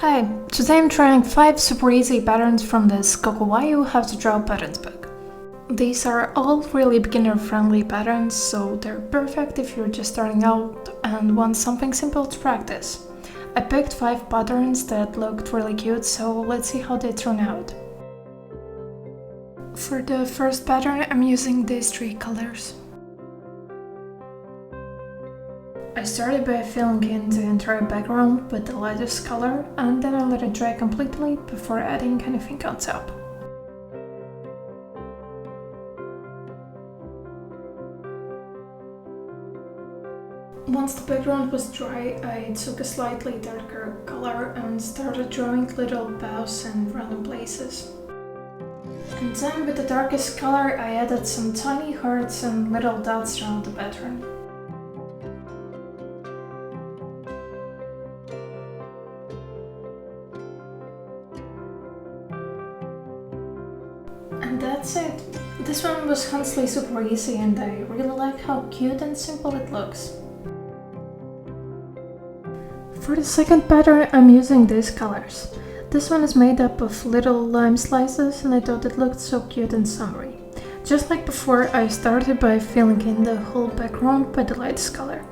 Hi, today I'm trying 5 super easy patterns from this Coco Wyo How to Draw Patterns book. These are all really beginner friendly patterns, so they're perfect if you're just starting out and want something simple to practice. I picked 5 patterns that looked really cute, so let's see how they turn out. For the first pattern, I'm using these 3 colors. I started by filling in the entire background with the lightest color, and then I let it dry completely before adding anything on top. Once the background was dry, I took a slightly darker color and started drawing little bows in random places. And then with the darkest color, I added some tiny hearts and little dots around the pattern. And that's it. This one was honestly super easy and I really like how cute and simple it looks. For the second pattern, I'm using these colors. This one is made up of little lime slices and I thought it looked so cute and summery. Just like before, I started by filling in the whole background with the lightest color.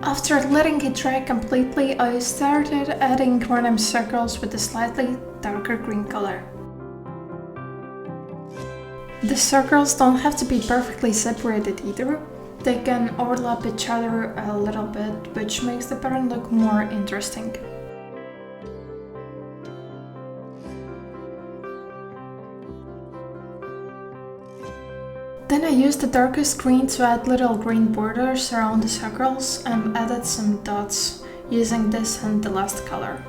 After letting it dry completely, I started adding random circles with a slightly darker green color. The circles don't have to be perfectly separated either. They can overlap each other a little bit, which makes the pattern look more interesting. Then I used the darkest green to add little green borders around the circles and added some dots using this and the last color.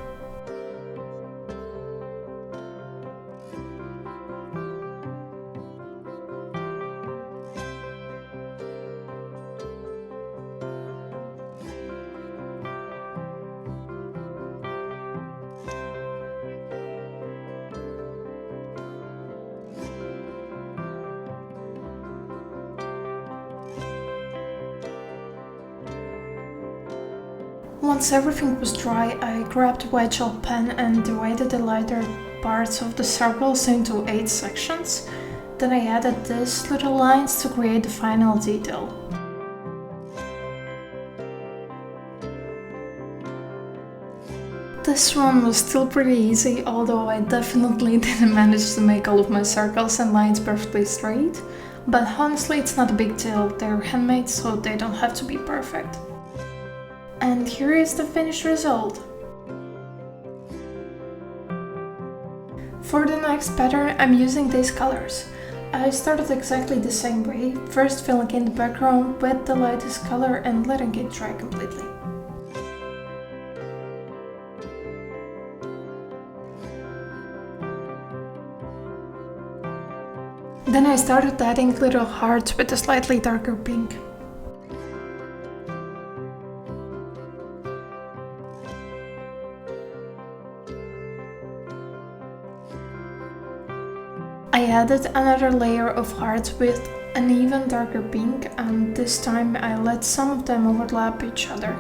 Once everything was dry, I grabbed a white gel pen and divided the lighter parts of the circles into 8 sections. Then I added these little lines to create the final detail. This one was still pretty easy, although I definitely didn't manage to make all of my circles and lines perfectly straight. But honestly, it's not a big deal, they're handmade, so they don't have to be perfect. And here is the finished result. For the next pattern, I'm using these colors. I started exactly the same way, first filling in the background with the lightest color and letting it dry completely. Then I started adding little hearts with a slightly darker pink. I added another layer of hearts with an even darker pink, and this time I let some of them overlap each other.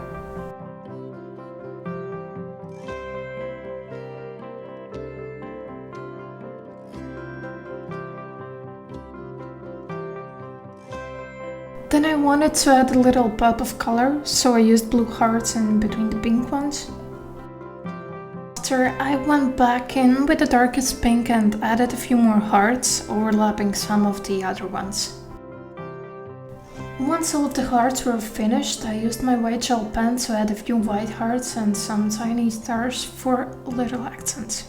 Then I wanted to add a little pop of color, so I used blue hearts in between the pink ones. After, I went back in with the darkest pink and added a few more hearts, overlapping some of the other ones. Once all of the hearts were finished, I used my white gel pen to add a few white hearts and some tiny stars for little accents.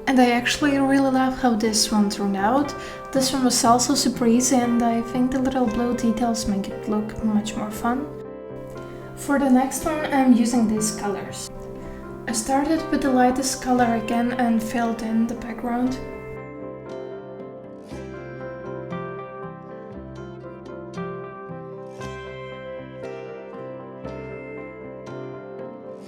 And I actually really love how this one turned out. This one was also super easy and I think the little blue details make it look much more fun. For the next one, I'm using these colors. I started with the lightest color again and filled in the background.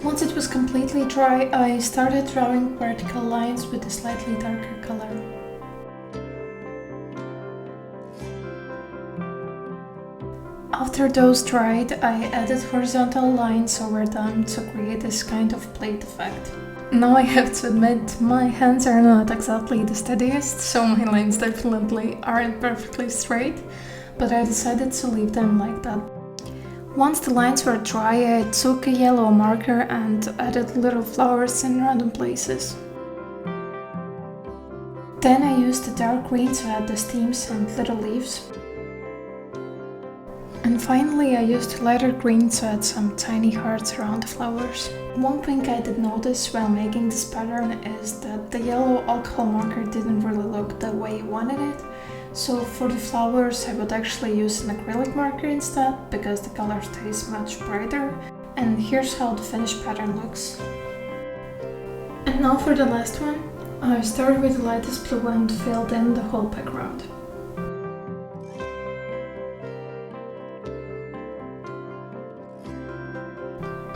Once it was completely dry, I started drawing vertical lines with a slightly darker color. After those dried, I added horizontal lines over them to create this kind of plate effect. Now I have to admit, my hands are not exactly the steadiest, so my lines definitely aren't perfectly straight, but I decided to leave them like that. Once the lines were dry, I took a yellow marker and added little flowers in random places. Then I used the dark green to add the stems and little leaves. And finally I used lighter green to add some tiny hearts around the flowers. One thing I did notice while making this pattern is that the yellow alcohol marker didn't really look the way I wanted it. So for the flowers I would actually use an acrylic marker instead, because the color stays much brighter. And here's how the finished pattern looks. And now for the last one. I started with the lightest blue and filled in the whole background.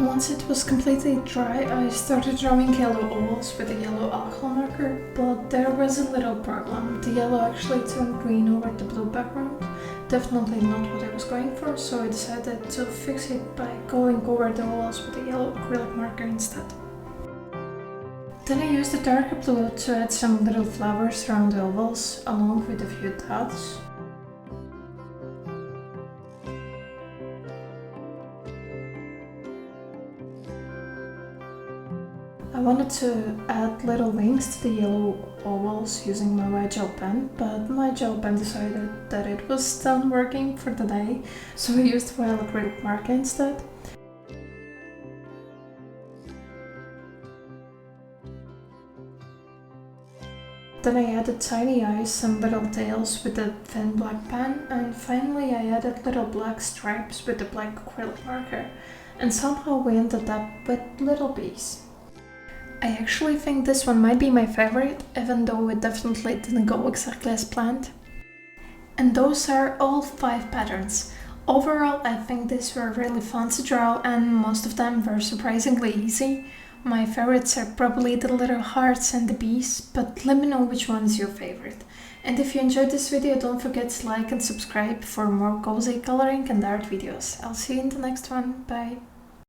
Once it was completely dry, I started drawing yellow ovals with a yellow alcohol marker, but there was a little problem. The yellow actually turned green over the blue background. Definitely not what I was going for, so I decided to fix it by going over the ovals with a yellow acrylic marker instead. Then I used the darker blue to add some little flowers around the ovals, along with a few dots. I wanted to add little wings to the yellow ovals using my white gel pen, but my gel pen decided that it was done working for the day, so I used foil acrylic marker instead. Then I added tiny eyes and little tails with the thin black pen, and finally I added little black stripes with the black acrylic marker, and somehow we ended up with little bees. I actually think this one might be my favorite, even though it definitely didn't go exactly as planned. And those are all 5 patterns. Overall, I think these were really fun to draw, and most of them were surprisingly easy. My favorites are probably the little hearts and the bees, but let me know which one is your favorite. And if you enjoyed this video, don't forget to like and subscribe for more cozy coloring and art videos. I'll see you in the next one. Bye!